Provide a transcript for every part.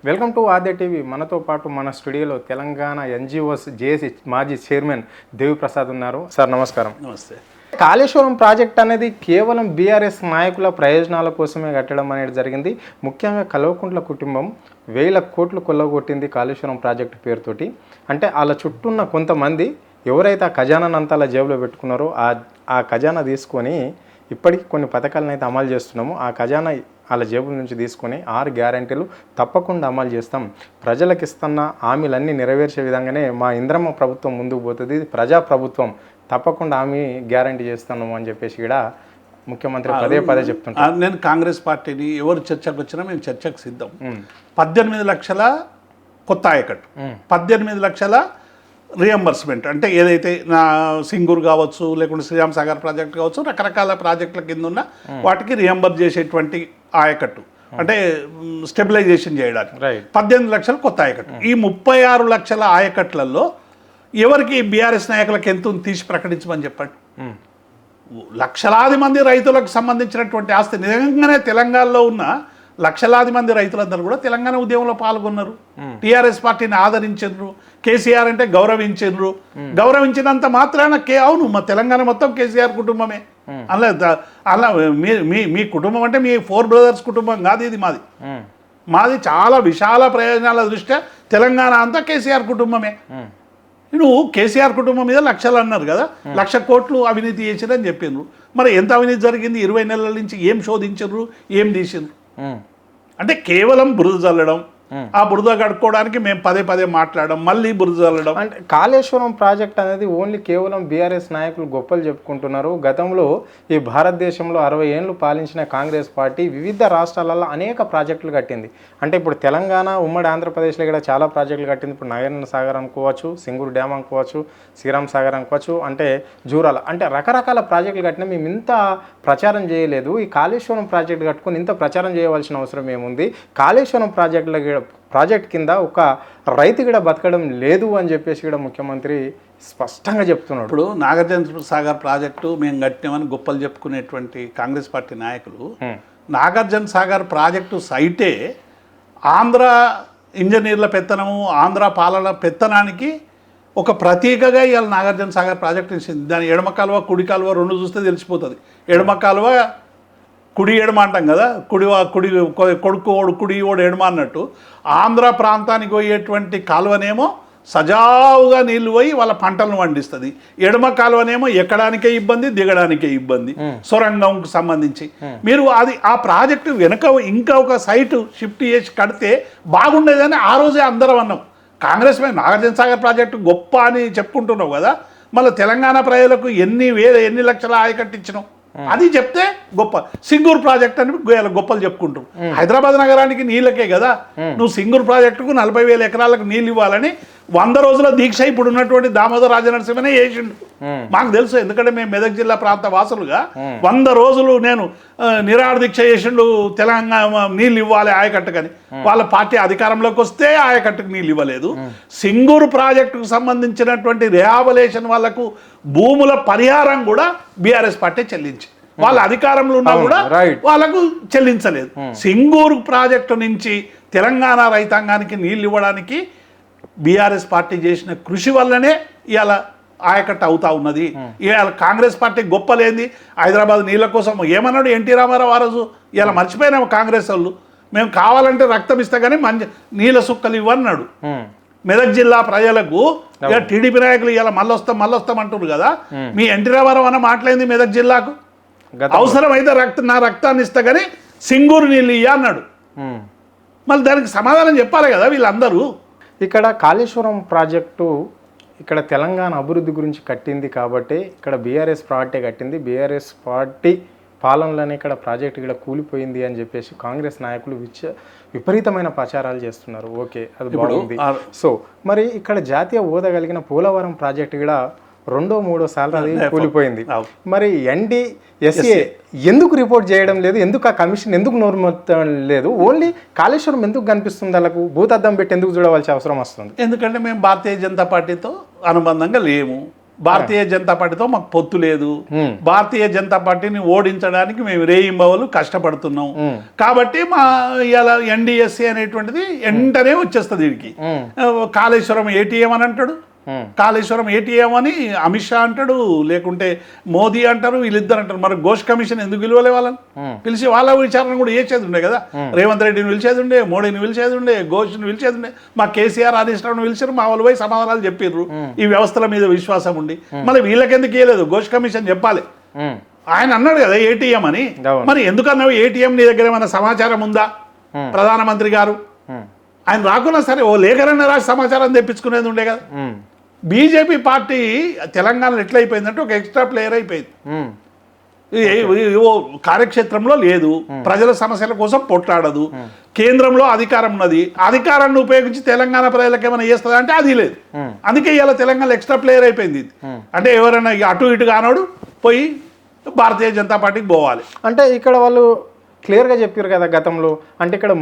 Welcome to Aadya TV. మనతో పాటు మన స్టూడియోలో తెలంగాణ ఎన్జిఓస్ జేఏసీ మాజీ చైర్మన్ దేవిప్రసాద్ ఉన్నారు. సార్ నమస్కారం. నమస్తే. కాళేశ్వరం ప్రాజెక్ట్ అనేది కేవలం బీఆర్ఎస్ నాయకుల ప్రయోజనాల కోసమే కట్టడం అనేది జరిగింది. ముఖ్యంగా కల్వకుంట్ల కుటుంబం 1000 కోట్లు కొల్లగొట్టింది కాళేశ్వరం ప్రాజెక్టు పేరుతోటి. అంటే వాళ్ళ చుట్టూ ఉన్న కొంతమంది ఎవరైతే ఆ ఖజానానంతా అలా జేబులో పెట్టుకున్నారో ఆ ఖజానా తీసుకొని ఇప్పటికీ కొన్ని పథకాలను అయితే అమలు చేస్తున్నాము. ఆ ఖజానా వాళ్ళ జేబుల నుంచి తీసుకొని 6 గ్యారెంటీలు తప్పకుండా అమలు చేస్తాం. ప్రజలకు ఇస్తున్న హామీలన్నీ నెరవేర్చే విధంగానే మా ఇంద్రమ్మ ప్రభుత్వం ముందుకు పోతుంది. ఇది ప్రజా ప్రభుత్వం, తప్పకుండా హామీ గ్యారెంటీ చేస్తున్నాము అని చెప్పేసి కూడా ముఖ్యమంత్రి పదే పదే చెప్తుంటారు. నేను కాంగ్రెస్ పార్టీని ఎవరు చర్చకు వచ్చినా మేము చర్చకు సిద్ధం. 18 లక్షల కొత్త ఆయకట్టు, 18 లక్షల రియంబర్స్మెంట్, అంటే ఏదైతే నా సింగూర్ కావచ్చు, లేకుంటే శ్రీరామ్ సాగర్ ప్రాజెక్ట్ కావచ్చు, రకరకాల ప్రాజెక్టుల కింద ఉన్న వాటికి రియంబర్ చేసేటువంటి ఆయకట్టు, అంటే స్టెబిలైజేషన్ చేయడానికి 18 లక్షలు కొత్త ఆయకట్టు. ఈ 36 లక్షల ఆయకట్లలో ఎవరికి బీఆర్ఎస్ నాయకులకు ఎంత తీసి ప్రకటించమని చెప్పండి. లక్షలాది మంది రైతులకు సంబంధించినటువంటి ఆస్తి, నిజంగానే తెలంగాణలో ఉన్న లక్షలాది మంది రైతులందరూ కూడా తెలంగాణ ఉద్యమంలో పాల్గొన్నారు. టీఆర్ఎస్ పార్టీని ఆదరించారు. కేసీఆర్ అంటే గౌరవించారు. గౌరవించినంత మాత్రాన అవును మా తెలంగాణ మొత్తం కేసీఆర్ కుటుంబమే. అలా మీ కుటుంబం అంటే మీ 4 బ్రదర్స్ కుటుంబం కాదు, ఇది మాది చాలా విశాల ప్రయోజనాల దృష్ట్యా తెలంగాణ అంతా కేసీఆర్ కుటుంబమే. నువ్వు కేసీఆర్ కుటుంబం మీద లక్షలు అన్నారు కదా, 1,00,000 కోట్లు అవినీతి చేసిరని చెప్పిండ్రు. మరి ఎంత అవినీతి జరిగింది? 20 నెలల నుంచి ఏం శోధించరు, ఏం తీసిండ్రు? అంటే కేవలం బురద చల్లడం, ఆ బురద కడుక్కోవడానికి మేము పదే మాట్లాడడం, మళ్ళీ బురద చల్లడం. అంటే కాళేశ్వరం ప్రాజెక్ట్ అనేది ఓన్లీ కేవలం బీఆర్ఎస్ నాయకులు గొప్పలు చెప్పుకుంటున్నారు. గతంలో ఈ భారతదేశంలో 60 ఏళ్ళు పాలించిన కాంగ్రెస్ పార్టీ వివిధ రాష్ట్రాలలో అనేక ప్రాజెక్టులు కట్టింది. అంటే ఇప్పుడు తెలంగాణ ఉమ్మడి ఆంధ్రప్రదేశ్లో కూడా చాలా ప్రాజెక్టులు కట్టింది. ఇప్పుడు నాగార్జున సాగర్ అనుకోవచ్చు, సింగూరు డ్యామ్ అనుకోవచ్చు, శ్రీరామ్ సాగర్ అనుకోవచ్చు, అంటే జూరాల, అంటే రకరకాల ప్రాజెక్టులు కట్టినా మేము ఇంత ప్రచారం చేయలేదు. ఈ కాళేశ్వరం ప్రాజెక్టు కట్టుకొని ఇంత ప్రచారం చేయవలసిన అవసరం ఏముంది? కాళేశ్వరం ప్రాజెక్ట్ కింద ఒక రైతు కూడా బతకడం లేదు అని చెప్పేసి కూడా ముఖ్యమంత్రి స్పష్టంగా చెప్తున్నాడు. ఇప్పుడు నాగార్జున సాగర్ ప్రాజెక్టు మేము కట్టినామని గొప్పలు చెప్పుకునేటువంటి కాంగ్రెస్ పార్టీ నాయకులు నాగార్జున సాగర్ ప్రాజెక్టు సైటే ఆంధ్ర ఇంజనీర్ల పెత్తనము, ఆంధ్ర పాలన పెత్తనానికి ఒక ప్రతీకగా ఇవాళ నాగార్జున సాగర్ ప్రాజెక్టు ఇచ్చింది. దాని ఎడమ కాలువ కుడి కాలువ 2 చూస్తే తెలిసిపోతుంది. ఎడమ కాలువ కుడి ఎడమ అంటాం కదా, కుడి ఓడు ఎడమ అన్నట్టు ఆంధ్ర ప్రాంతానికి పోయేటువంటి కాలువనేమో సజావుగా నీళ్లు పోయి వాళ్ళ పంటలను పండిస్తుంది. ఎడమ కాలువనేమో ఎక్కడానికే ఇబ్బంది, దిగడానికే ఇబ్బంది. సొరంగంకు సంబంధించి మీరు ఆ ప్రాజెక్టు వెనుక ఇంకా ఒక సైటు షిఫ్ట్ చేసి కడితే బాగుండేదని ఆ రోజే అందరం అన్నాం. కాంగ్రెస్ మేము నాగార్జున సాగర్ ప్రాజెక్టు గొప్ప అని చెప్పుకుంటున్నావు కదా, మళ్ళీ తెలంగాణ ప్రజలకు ఎన్ని లక్షల ఆయకట్టించినావు అది చెప్తే గొప్ప. సింగూర్ ప్రాజెక్ట్ అని గొప్పలు చెప్పుకుంటారు. హైదరాబాద్ నగరానికి నీళ్ళకే కదా, నువ్వు సింగూర్ ప్రాజెక్టుకు 40,000 ఎకరాలకు నీళ్ళు ఇవ్వాలని 100 రోజుల దీక్ష ఇప్పుడు ఉన్నటువంటి దామోదర్ రాజనరసింహనే చేసిండు. మాకు తెలుసు, ఎందుకంటే మేము మెదక్ జిల్లా ప్రాంత వాసులుగా 100 రోజులు నేను నిరాహార దీక్ష చేసిండు. తెలంగాణ నీళ్ళు ఇవ్వాలి ఆయకట్టుకని. వాళ్ళ పార్టీ అధికారంలోకి వస్తే ఆయకట్టుకు నీళ్ళు ఇవ్వలేదు. సింగూరు ప్రాజెక్టుకు సంబంధించినటువంటి రిహాబిలేషన్ వాళ్ళకు భూముల పరిహారం కూడా బీఆర్ఎస్ పార్టీ చెల్లించి, వాళ్ళ అధికారంలో ఉన్నా కూడా వాళ్ళకు చెల్లించలేదు. సింగూరు ప్రాజెక్టు నుంచి తెలంగాణ రైతాంగానికి నీళ్ళు ఇవ్వడానికి బీఆర్ఎస్ పార్టీ చేసిన కృషి వల్లనే ఇవాళ ఆయకట్టు అవుతా ఉన్నది. ఇవాళ కాంగ్రెస్ పార్టీ గొప్పలేంది, హైదరాబాద్ నీళ్ళ కోసం ఏమన్నాడు ఎన్టీ రామారావు ఆ రోజు. ఇవాళ మర్చిపోయినాము కాంగ్రెస్ వాళ్ళు. మేము కావాలంటే రక్తం ఇస్తే కానీ నీళ్ళ సుక్కలు ఇవ్వన్నాడు. మెదక్ జిల్లా ప్రజలకు ఇక టీడీపీ నాయకులు ఇలా మళ్ళొస్తాం అంటున్నారు కదా, మీ ఎన్టీ రామారావు అన్న మాట్లాడింది మెదక్ జిల్లాకు అవసరమైతే నా రక్తాన్ని ఇస్తా కానీ సింగూరు నీళ్ళు ఇయ్య అన్నాడు. మళ్ళీ దానికి సమాధానం చెప్పాలి కదా వీళ్ళందరూ. ఇక్కడ కాళేశ్వరం ప్రాజెక్టు ఇక్కడ తెలంగాణ అభివృద్ధి గురించి కట్టింది కాబట్టి ఇక్కడ బీఆర్ఎస్ పార్టీ కట్టింది, బీఆర్ఎస్ పార్టీ పాలనలోనే ఇక్కడ ప్రాజెక్టు ఇక్కడ కూలిపోయింది అని చెప్పేసి కాంగ్రెస్ నాయకులు విపరీతమైన ప్రచారాలు చేస్తున్నారు. ఓకే, అది బాగుంది. సో మరి ఇక్కడ జాతీయ హోదా కలిగిన పోలవరం ప్రాజెక్టు కూడా 2, 3 సార్లు అది కూలిపోయింది. మరి NDSA ఎందుకు రిపోర్ట్ చేయడం లేదు? ఎందుకు ఆ కమిషన్ ఎందుకు నోరు మొత్తం లేదు? ఓన్లీ కాళేశ్వరం ఎందుకు కనిపిస్తుంది? వాళ్ళకు భూతద్దం పెట్టి ఎందుకు చూడవలసిన అవసరం వస్తుంది? ఎందుకంటే మేము భారతీయ జనతా పార్టీతో అనుబంధంగా లేము. భారతీయ జనతా పార్టీతో మాకు పొత్తు లేదు, భారతీయ జనతా పార్టీని ఓడించడానికి మేము రేయింబవలు కష్టపడుతున్నాం, కాబట్టి మా ఇలా ఎన్డీఎస్సీ అనేటువంటిది వెంటనే వచ్చేస్తుంది వీడికి. కాళేశ్వరం ఏటీఎం అని అంటాడు, కాళేశ్వరం ఏటీఎం అని అమిత్ షా అంటాడు, లేకుంటే మోదీ అంటారు, వీళ్ళిద్దరు అంటారు. మరి ఘోష్ కమిషన్ ఎందుకు పిలవలే వాళ్ళని? పిలిచి వాళ్ళ విచారణ కూడా చేసేది ఉండే కదా. రేవంత్ రెడ్డిని పిలిచేది ఉండే, మోడీని పిలిచేది ఉండే, ఘోష్ని పిలిచేది ఉండే, మా కేసీఆర్ ఆదేశాలను పిలిచారు, మా వాళ్ళు పోయి సమాధానాలు చెప్పిర్రు ఈ వ్యవస్థల మీద విశ్వాసం ఉండి. మళ్ళీ వీళ్ళకెందుకు ఇవ్వలేదు? ఘోష్ కమిషన్ చెప్పాలి. ఆయన అన్నాడు కదా ఏటీఎం అని, మరి ఎందుకన్నావు ఏటీఎం? నీ దగ్గర ఏమైనా సమాచారం ఉందా? ప్రధానమంత్రి గారు ఆయన రాకున్నా సరే ఓ లేఖరన్న రాసి సమాచారం తెప్పించుకునేది ఉండే కదా. బీజేపీ పార్టీ తెలంగాణలో ఎట్లయిపోయిందంటే ఒక ఎక్స్ట్రా ప్లేయర్ అయిపోయింది. కార్యక్షేత్రంలో లేదు, ప్రజల సమస్యల కోసం పొట్లాడదు, కేంద్రంలో అధికారం ఉన్నది, అధికారాన్ని ఉపయోగించి తెలంగాణ ప్రజలకు ఏమైనా చేస్తుందా అంటే అది లేదు. అందుకే ఇలా తెలంగాణలో ఎక్స్ట్రా ప్లేయర్ అయిపోయింది. అంటే ఎవరైనా అటు ఇటు కానోడు పోయి భారతీయ జనతా పార్టీకి పోవాలి. అంటే ఇక్కడ వాళ్ళు క్లియర్గా చెప్పారు కదా గతంలో. అంటే ఇక్కడ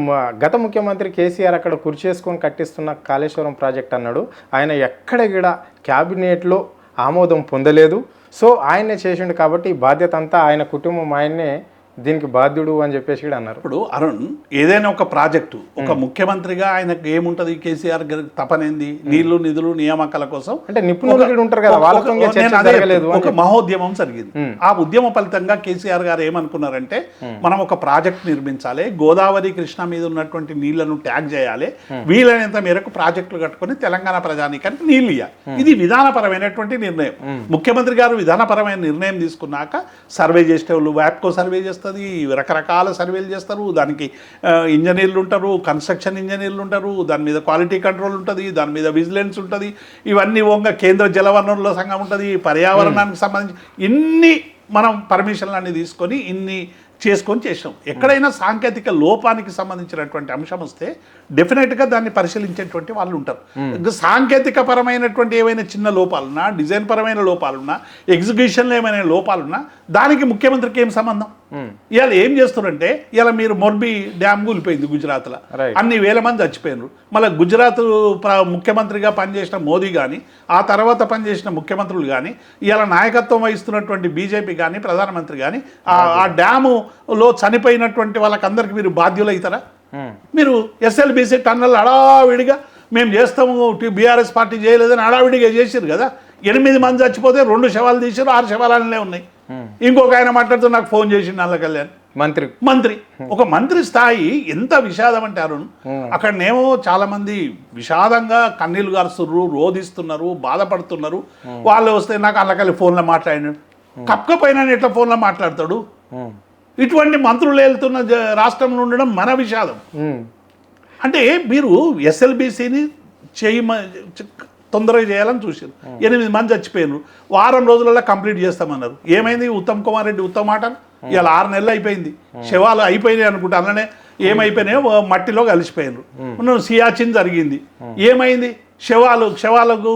గత ముఖ్యమంత్రి కేసీఆర్ అక్కడ కుర్చేసుకొని కట్టిస్తున్న కాళేశ్వరం ప్రాజెక్ట్ అన్నాడు, ఆయన ఎక్కడ కూడా క్యాబినెట్లో ఆమోదం పొందలేదు, సో ఆయనే చేసిండు కాబట్టి ఈ బాధ్యత అంతా ఆయన కుటుంబం, ఆయన్నే దీనికి బాధ్యుడు అని చెప్పేసి కూడా అన్నారు. ఇప్పుడు అరుణ్, ఏదైనా ఒక ప్రాజెక్టు ఒక ముఖ్యమంత్రిగా ఆయనకు ఏముంటుంది? కేసీఆర్ తపనేంది? నీళ్లు నిధులు నియామకాల కోసం అంటే నిపుణులు ఉంటారు కదా, ఒక మహోద్యమం జరిగింది. ఆ ఉద్యమ ఫలితంగా కేసీఆర్ గారు ఏమనుకున్నారంటే మనం ఒక ప్రాజెక్ట్ నిర్మించాలి, గోదావరి కృష్ణ మీద ఉన్నటువంటి నీళ్లను ట్యాగ్ చేయాలి, వీలైనంత మేరకు ప్రాజెక్టులు కట్టుకొని తెలంగాణ ప్రజానీకానికి నీళ్లు ఇవ్వాలి. ఇది విధానపరమైనటువంటి నిర్ణయం. ముఖ్యమంత్రి గారు విధానపరమైన నిర్ణయం తీసుకున్నాక సర్వే చేసే వాళ్ళు వ్యాప్కో సర్వే చేస్తారు, రకరకాల సర్వేలు చేస్తారు, దానికి ఇంజనీర్లు ఉంటారు, కన్స్ట్రక్షన్ ఇంజనీర్లు ఉంటారు, దాని మీద క్వాలిటీ కంట్రోల్ ఉంటుంది, దాని మీద విజిలెన్స్ ఉంటుంది, ఇవన్నీ కేంద్ర జలవనరుల సంఘం ఉంటుంది, పర్యావరణానికి సంబంధించి ఇన్ని మనం పర్మిషన్లు అన్ని తీసుకొని ఇన్ని చేసాం. ఎక్కడైనా సాంకేతిక లోపానికి సంబంధించినటువంటి అంశం వస్తే డెఫినెట్గా దాన్ని పరిశీలించేటువంటి వాళ్ళు ఉంటారు. సాంకేతిక పరమైనటువంటి ఏవైనా చిన్న లోపాలున్నా, డిజైన్ పరమైన లోపాలున్నా, ఎగ్జిక్యూషన్లో ఏమైనా లోపాలున్నా దానికి ముఖ్యమంత్రికి ఏం సంబంధం? ఇవాళ ఏం చేస్తారంటే, ఇలా మీరు మొర్బీ డ్యామ్ కూలిపోయింది గుజరాత్లో, అన్ని వేల మంది చచ్చిపోయినారు. మళ్ళీ గుజరాత్ ముఖ్యమంత్రిగా పనిచేసిన మోదీ కానీ, ఆ తర్వాత పనిచేసిన ముఖ్యమంత్రులు కానీ, ఇలా నాయకత్వం వహిస్తున్నటువంటి బీజేపీ కానీ, ప్రధానమంత్రి కానీ ఆ డ్యాములో చనిపోయినటువంటి వాళ్ళకందరికీ మీరు బాధ్యులు అవుతారా? మీరు ఎస్ఎల్బీసీ టన్నల్ హడావిడిగా మేము చేస్తాము, బీఆర్ఎస్ పార్టీ చేయలేదని హడావిడిగా చేసారు కదా. 8 మంది చచ్చిపోతే 2 శవాలు తీసారు, 6 శవాలనే ఉన్నాయి. ఇంకొక ఆయన మాట్లాడుతూ నాకు ఫోన్ చేసిండు నల్ల కళ్యాణ్ మంత్రి. ఒక మంత్రి స్థాయి ఎంత విషాదం అంటారు. అక్కడనేమో చాలా మంది విషాదంగా కన్నీళ్లు గారుస్తున్నారు, రోధిస్తున్నారు, బాధపడుతున్నారు. వాళ్ళు వస్తే నాకు అల్లకల్లి ఫోన్లో మాట్లాడినాడు, కప్పకపోయినా ఎట్లా ఫోన్లో మాట్లాడతాడు? ఇటువంటి మంత్రులు వెళ్తున్న రాష్ట్రంలో ఉండడం మన విషాదం. అంటే మీరు ఎస్ఎల్బీసీని తొందరగా చేయాలని చూసారు, 8 మంది చచ్చిపోయినారు, వారం రోజులలో కంప్లీట్ చేస్తామన్నారు. ఏమైంది? ఉత్తమ్ కుమార్ రెడ్డి ఉత్తమ్ మాట ఇలా 6 నెలలు అయిపోయింది, శవాలు అయిపోయినాయి అనుకుంటా, అలానే ఏమైపోయినాయో మట్టిలో కలిసిపోయినారు. సియాచిన్ జరిగింది, ఏమైంది? శవాలకు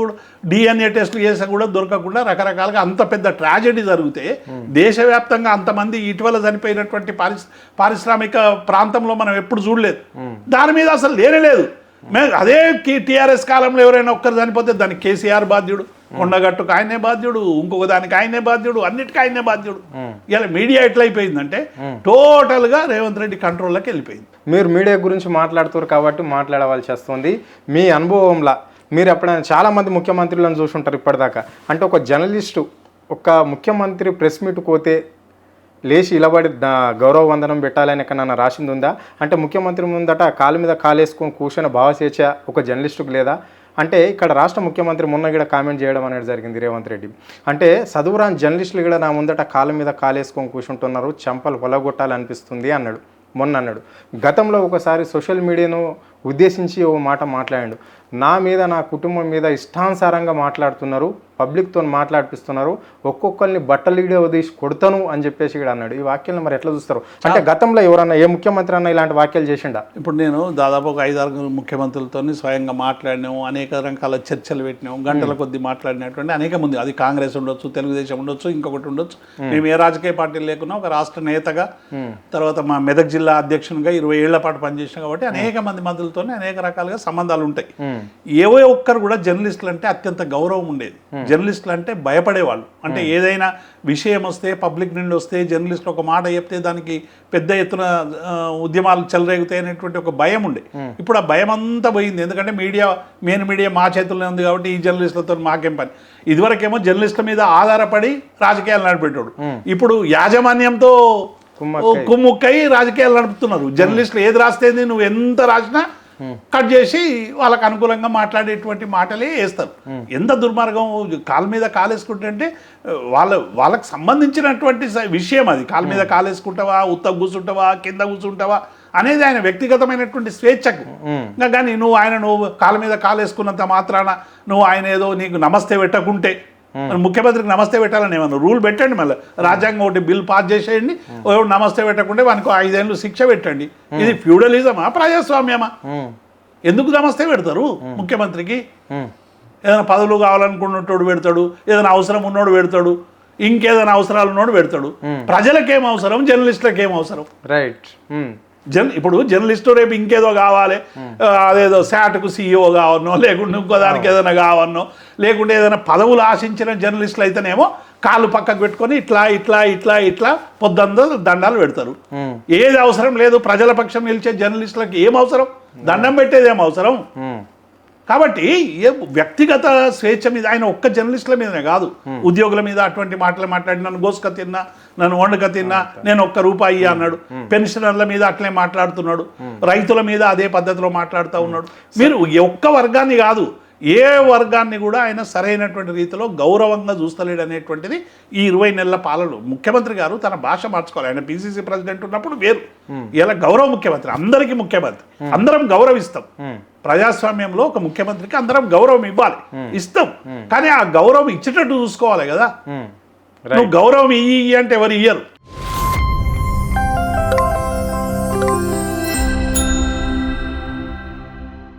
డిఎన్ఏ టెస్టులు చేసా కూడా దొరకకుండా రకరకాలుగా అంత పెద్ద ట్రాజెడీ జరిగితే దేశవ్యాప్తంగా అంతమంది ఇటీవల చనిపోయినటువంటి పారిశ్రామిక ప్రాంతంలో మనం ఎప్పుడు చూడలేదు. దాని మీద అసలు లేనేలేదు. అదే టీఆర్ఎస్ కాలంలో ఎవరైనా ఒక్కరు చనిపోతే దానికి కేసీఆర్ బాధ్యుడు, కొండగట్టుకు ఆయనే బాధ్యుడు, ఇంకొక దానికి ఆయనే బాధ్యుడు, అన్నిటికీ ఆయనే బాధ్యుడు. ఇలా మీడియా ఎట్లయిపోయిందంటే టోటల్గా రేవంత్ రెడ్డి కంట్రోల్లోకి వెళ్ళిపోయింది. మీరు మీడియా గురించి మాట్లాడుతారు కాబట్టి మాట్లాడవలసి వస్తుంది. మీ అనుభవంలో మీరు ఎప్పుడైనా చాలామంది ముఖ్యమంత్రులను చూసుంటారు ఇప్పటిదాకా, అంటే ఒక జర్నలిస్టు ఒక ముఖ్యమంత్రి ప్రెస్ మీట్ పోతే లేచి ఇలబడి గౌరవ వందనం పెట్టాలని ఎక్కడన్నా రాసింది ఉందా? అంటే ముఖ్యమంత్రి ముందట కాలు మీద కాలేసుకొని కూర్చొని భావస్వేచ్ఛ ఒక జర్నలిస్టుకు లేదా? అంటే ఇక్కడ రాష్ట్ర ముఖ్యమంత్రి మొన్న కూడా కామెంట్ చేయడం అనేది జరిగింది రేవంత్ రెడ్డి. అంటే చదువురాని జర్నలిస్టులు కూడా నా ముందట కాలు మీద కాలేసుకొని కూర్చుంటున్నారు, చెంపలు పొలగొట్టాలనిపిస్తుంది అన్నాడు, మొన్న అన్నాడు. గతంలో ఒకసారి సోషల్ మీడియాను ఉద్దేశించి ఓ మాట మాట్లాడాడు, నా మీద నా కుటుంబం మీద ఇష్టానుసారంగా మాట్లాడుతున్నారు, పబ్లిక్తో మాట్లాడిపిస్తున్నారు, ఒక్కొక్కరిని బట్టలీడే వదిలేసి కొడతాను అని చెప్పేసి ఇక్కడ అన్నాడు. ఈ వాక్యాలను మరి ఎట్లా చూస్తారు? అంటే గతంలో ఎవరన్నా ఏ ముఖ్యమంత్రి అన్న ఇలాంటి వాక్యాలు చేసిండా? ఇప్పుడు నేను దాదాపు ఒక 5-6 ముఖ్యమంత్రులతో స్వయంగా మాట్లాడినాము, అనేక రకాల చర్చలు పెట్టినాము, గంటల కొద్ది మాట్లాడినటువంటి అనేక మంది, అది కాంగ్రెస్ ఉండొచ్చు, తెలుగుదేశం ఉండొచ్చు, ఇంకొకటి ఉండొచ్చు. మేము ఏ రాజకీయ పార్టీలు లేకున్నా ఒక రాష్ట్ర నేతగా, తర్వాత మా మెదక్ జిల్లా అధ్యక్షునిగా 20 ఏళ్ల పాటు పనిచేసినా కాబట్టి అనేక మంది మంత్రులతో జర్నలిస్టులతో అనేక రకాలుగా సంబంధాలు ఉంటాయి. ఏవో ఒక్కరు కూడా జర్నలిస్టులు అంటే అత్యంత గౌరవం ఉండేది. జర్నలిస్టులు అంటే భయపడేవాళ్ళు. అంటే ఏదైనా విషయం వస్తే పబ్లిక్ నుండి వస్తే జర్నలిస్టులు ఒక మాట చెప్తే దానికి పెద్ద ఎత్తున ఉద్యమాలు చెలరేగుతాయి అనేటువంటి ఒక భయం ఉండే. ఇప్పుడు ఆ భయం అంతా పోయింది. ఎందుకంటే మెయిన్ మీడియా మా చేతుల్లో ఉంది కాబట్టి ఈ జర్నలిస్టులతో మాకేం పని. ఇదివరకేమో జర్నలిస్టుల మీద ఆధారపడి రాజకీయాలు నడిపేటోడు. ఇప్పుడు యాజమాన్యంతో కుమ్ముక్కై రాజకీయాలు నడుపుతున్నారు. జర్నలిస్టులు ఏది రాస్తేంది, నువ్వు ఎంత రాసినా కట్ చేసి వాళ్ళకు అనుకూలంగా మాట్లాడేటువంటి మాటలే వేస్తారు. ఎంత దుర్మార్గం. కాళ్ళ మీద కాలేసుకుంటే వాళ్ళకు సంబంధించినటువంటి విషయం అది. కాళ్ళ మీద కాలేసుకుంటావా, ఉత్త కూర్చుంటావా, కింద కూర్చుంటావా అనేది ఆయన వ్యక్తిగతమైనటువంటి స్వేచ్ఛకు. ఇంకా కానీ నువ్వు కాళ్ళ మీద కాలేసుకున్నంత మాత్రాన నువ్వు ఆయన ఏదో నీకు నమస్తే పెట్టకుంటే, ముఖ్యమంత్రికి నమస్తే పెట్టాలని ఏమన్నా రూల్ పెట్టండి. మళ్ళీ రాజ్యాంగం ఒకటి బిల్ పాస్ చేసేయండి. నమస్తే పెట్టకుంటే వానికి 5 ఏళ్ళు శిక్ష పెట్టండి. ఇది ఫ్యూడలిజమా, ప్రజాస్వామ్యమా? ఎందుకు నమస్తే పెడతారు ముఖ్యమంత్రికి? ఏదైనా పదవులు కావాలనుకున్నోడు పెడతాడు, ఏదైనా అవసరం ఉన్నోడు పెడతాడు, ఇంకేదైనా అవసరాలు ఉన్నోడు పెడతాడు. ప్రజలకేం అవసరం, జర్నలిస్టులకు ఏం అవసరం? రైట్. ఇప్పుడు జర్నలిస్టు రేపు ఇంకేదో కావాలి, అదేదో శాట్కు CEO కావన్నో, లేకుంటే ఇంకో దానికి ఏదైనా కావన్నో, లేకుంటే ఏదైనా పదవులు ఆశించిన జర్నలిస్టులు అయితేనేమో కాళ్ళు పక్కకు పెట్టుకొని ఇట్లా ఇట్లా ఇట్లా ఇట్లా పొద్దుందో దండాలు పెడతారు. ఏది అవసరం లేదు. ప్రజల పక్షం నిలిచే జర్నలిస్టులకు ఏం అవసరం? దండం పెట్టేది ఏం అవసరం? కాబట్టి వ్యక్తిగత స్వేచ్ఛ మీద ఆయన ఒక్క జర్నలిస్టుల మీదనే కాదు, ఉద్యోగుల మీద అటువంటి మాటలు మాట్లాడి నన్ను గోసుక తిన్నా, నన్ను వండుక తిన్నా, నేను ₹1 అన్నాడు. పెన్షనర్ల మీద అట్లే మాట్లాడుతున్నాడు. రైతుల మీద అదే పద్ధతిలో మాట్లాడుతూ ఉన్నాడు. మీరు ఒక్క వర్గాన్ని కాదు, ఏ వర్గాన్ని కూడా ఆయన సరైనటువంటి రీతిలో గౌరవంగా చూస్తలేడు అనేటువంటిది ఈ 20 నెలల పాలన. ముఖ్యమంత్రి గారు తన భాష మార్చుకోవాలి. ఆయన PCC ప్రెసిడెంట్ ఉన్నప్పుడు వేరు, ఇలా గౌరవ ముఖ్యమంత్రి, అందరికీ ముఖ్యమంత్రి, అందరం గౌరవిస్తాం. ప్రజాస్వామ్యంలో ఒక ముఖ్యమంత్రికి అందరం గౌరవం ఇవ్వాలి, ఇస్తాం. కానీ ఆ గౌరవం ఇచ్చేటట్టు చూసుకోవాలి కదా. నువ్వు గౌరవం ఇయ్యి అంటే ఎవరు ఇయ్యరు.